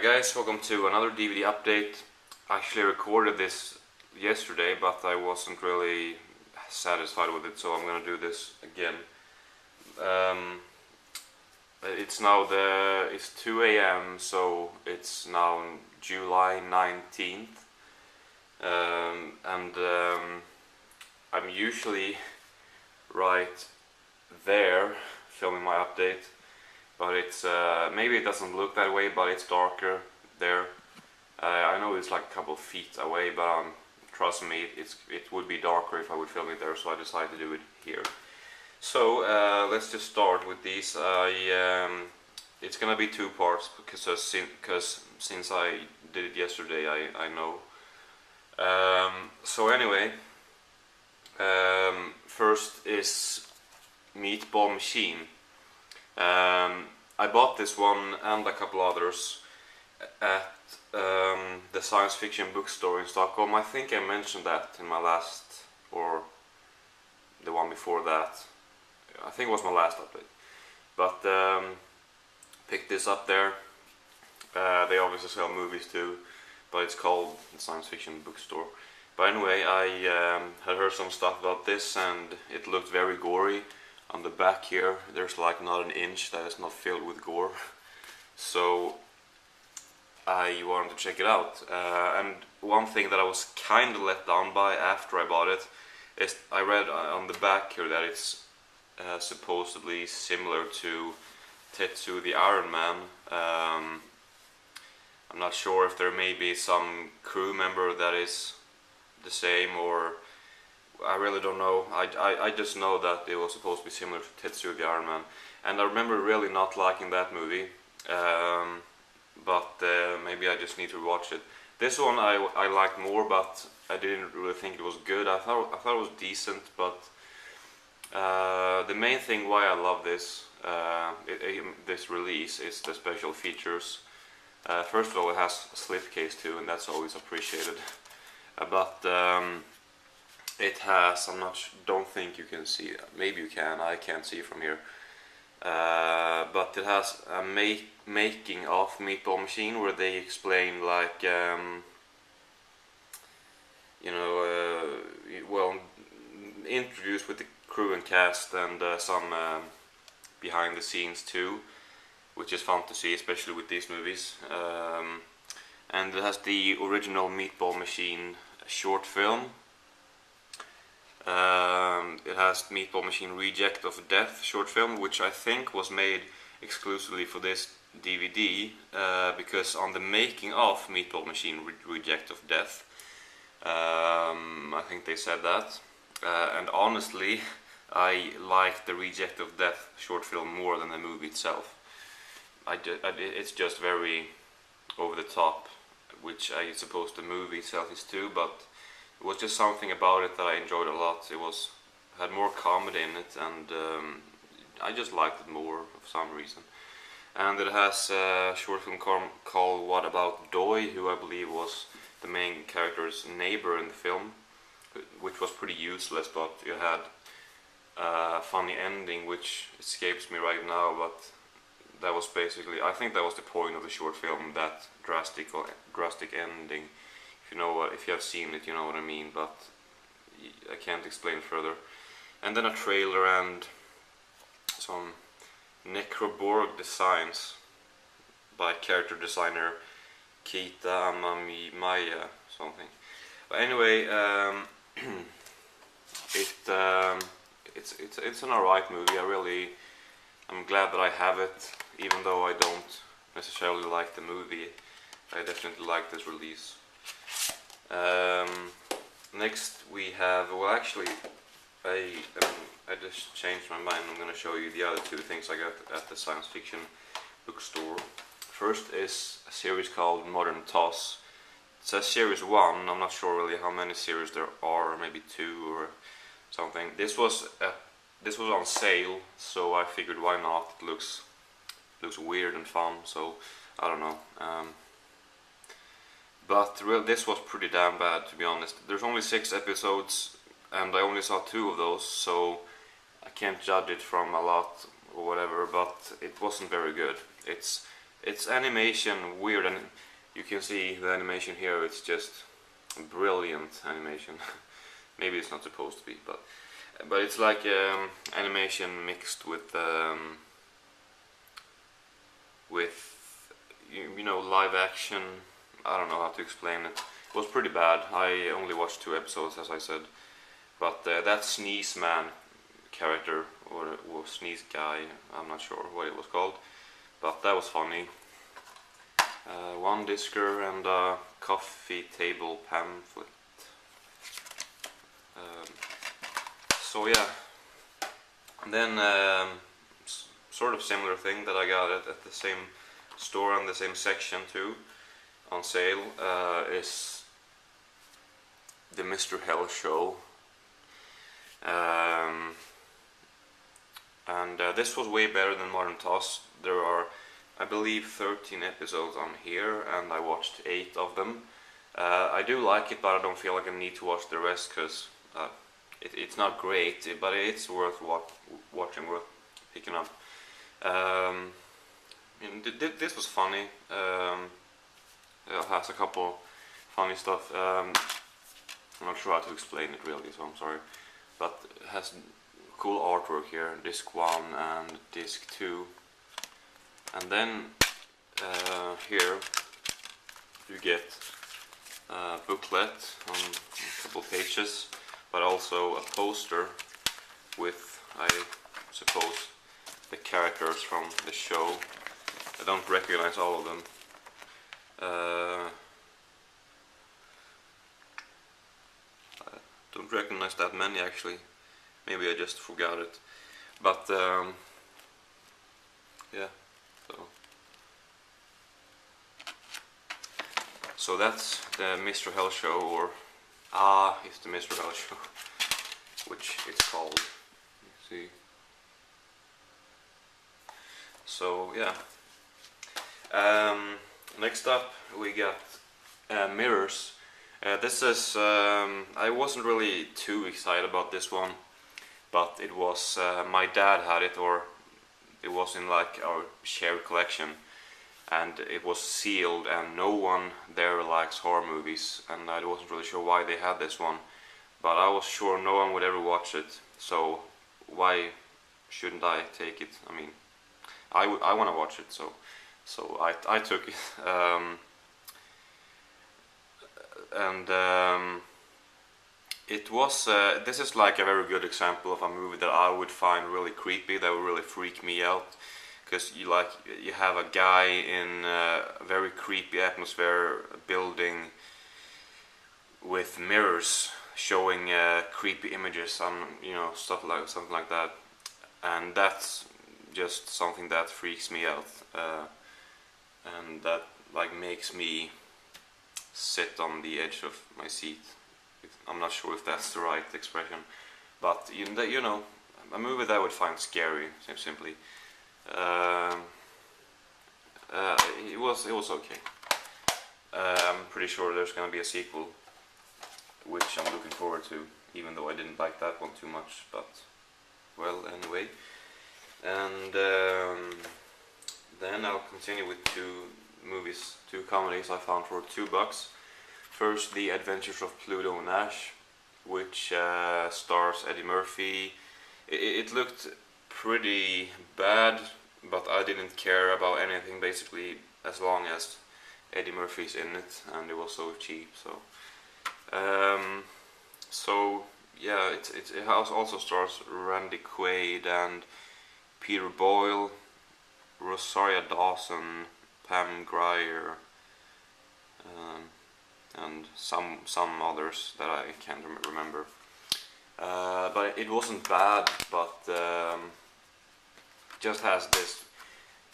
Guys, welcome to another DVD update. I actually recorded this yesterday, but I wasn't really satisfied with it, so I'm gonna do this again. It's 2 a.m, so it's now July 19th, and I'm usually right there filming my update. But it's maybe it doesn't look that way, but it's darker there. I know it's like a couple of feet away, but trust me, it would be darker if I would film it there, so I decided to do it here. So let's just start with these. It's gonna be two parts because since I did it yesterday, I know. So anyway, first is Meatball Machine. I bought this one and a couple others at the science fiction bookstore in Stockholm. I think I mentioned that in my last, or the one before that. I think it was my last update. But picked this up there. They obviously sell movies too, but it's called the science fiction bookstore. But anyway, I had heard some stuff about this and it looked very gory. On the back here, there's like not an inch that is not filled with gore. So I wanted to check it out. And one thing that I was kind of let down by after I bought it is I read on the back here that it's supposedly similar to Tetsuo the Iron Man. I'm not sure if there may be some crew member that is the same, or I really don't know. I just know that it was supposed to be similar to Tetsuo the Iron Man, and I remember really not liking that movie. But maybe I just need to watch it. This one I liked more, but I didn't really think it was good. I thought it was decent, but the main thing why I love this this release is the special features. First of all, it has a slipcase too, and that's always appreciated. But it has, don't think you can see, maybe you can, I can't see from here. But it has a making of Meatball Machine where they explain like, well, introduced with the crew and cast and some behind the scenes too, which is fun to see, especially with these movies. And it has the original Meatball Machine short film. It has Meatball Machine Reject of Death short film, which I think was made exclusively for this DVD, because on the making of Meatball Machine Reject of Death, I think they said that, and honestly I like the Reject of Death short film more than the movie itself. It's just very over the top, which I suppose the movie itself is too, but it was just something about it that I enjoyed a lot. It had more comedy in it, and I just liked it more for some reason. And it has a short film called What About Doi, who I believe was the main character's neighbor in the film, which was pretty useless, but it had a funny ending which escapes me right now, but that was basically, I think that was the point of the short film, that drastic ending. If you have seen it, you know what I mean, but I can't explain further. And then a trailer and some Necroborg designs by character designer Kita Amamimaya something. But anyway, it's an alright movie. I'm glad that I have it, even though I don't necessarily like the movie. I definitely like this release. Next we have, well actually I just changed my mind. I'm going to show you the other two things I got at the science fiction bookstore. First is a series called Modern Toss. It says series 1, I'm not sure really how many series there are, maybe 2 or something. This was on sale, so I figured why not. It looks weird and fun, so I don't know. But this was pretty damn bad, to be honest. There's only 6 episodes, and I only saw 2 of those, so I can't judge it from a lot or whatever, but it wasn't very good. it's animation weird, and you can see the animation here. It's just brilliant animation. Maybe it's not supposed to be, but it's like animation mixed with you know, live action. I don't know how to explain it. It was pretty bad. I only watched 2 episodes, as I said, but that Sneeze Man character, or Sneeze Guy, I'm not sure what it was called, but that was funny. 1 Discker and a coffee table pamphlet. So yeah, and then sort of similar thing that I got at the same store and the same section too, on sale, is the Mr. Hell Show. And this was way better than Modern Toss. There are, I believe, 13 episodes on here, and I watched 8 of them. I do like it, but I don't feel like I need to watch the rest, because it's not great, but it's worth watching, worth picking up. This was funny. It has a couple funny stuff. I'm not sure how to explain it really, so I'm sorry. But it has cool artwork here, disc 1 and disc 2. And then here you get a booklet on a couple pages, but also a poster with, I suppose, the characters from the show. I don't recognize all of them. I don't recognize that many actually. Maybe I just forgot it. But yeah, so that's the Mr. Hell Show, or it's the Mr. Hell Show, which it's called. You see. So yeah. Next up we got Mirrors. This is I wasn't really too excited about this one, but it was my dad had it, or it was in like our shared collection, and it was sealed, and no one there likes horror movies, and I wasn't really sure why they had this one, but I was sure no one would ever watch it, so why shouldn't I take it? I mean, I want to watch it, so I took it. It was this is like a very good example of a movie that I would find really creepy, that would really freak me out, because you have a guy in a very creepy atmosphere, building with mirrors showing creepy images and, you know, something like that, and that's just something that freaks me out, and that like makes me sit on the edge of my seat. I'm not sure if that's the right expression, but you know, a movie that I would find scary, simply. It was okay. I'm pretty sure there's gonna be a sequel, which I'm looking forward to, even though I didn't like that one too much. But well, anyway. And then I'll continue with 2 comedies I found for $2. First, The Adventures of Pluto and Nash, which stars Eddie Murphy. It looked pretty bad, but I didn't care about anything basically, as long as Eddie Murphy's in it, and it was so cheap. So yeah, it also stars Randy Quaid and Peter Boyle, Rosario Dawson, Pam Grier, and some others that I can't remember. But it wasn't bad, but just has this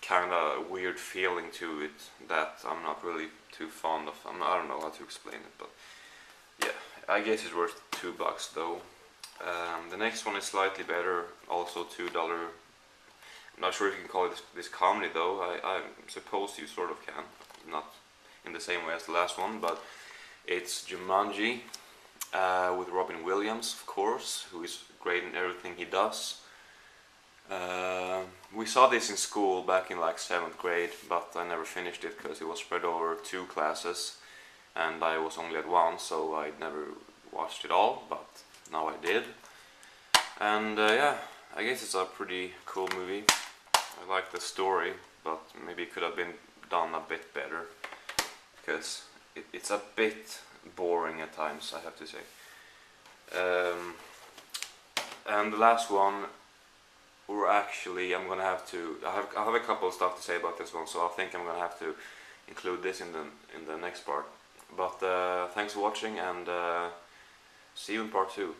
kind of weird feeling to it that I'm not really too fond of. I don't know how to explain it, but yeah, I guess it's worth $2 though. The next one is slightly better, also $2. I'm not sure if you can call it this comedy though. I suppose you sort of can, not in the same way as the last one, but it's Jumanji, with Robin Williams, of course, who is great in everything he does. We saw this in school back in like 7th grade, but I never finished it because it was spread over 2 classes and I was only at 1, so I never watched it all, but now I did. And yeah, I guess it's a pretty cool movie. I like the story, but maybe it could have been done a bit better, because it's a bit boring at times, I have to say. And the last one, or actually I'm gonna have to, I have a couple of stuff to say about this one, so I think I'm gonna have to include this in the next part. But thanks for watching, and see you in part 2.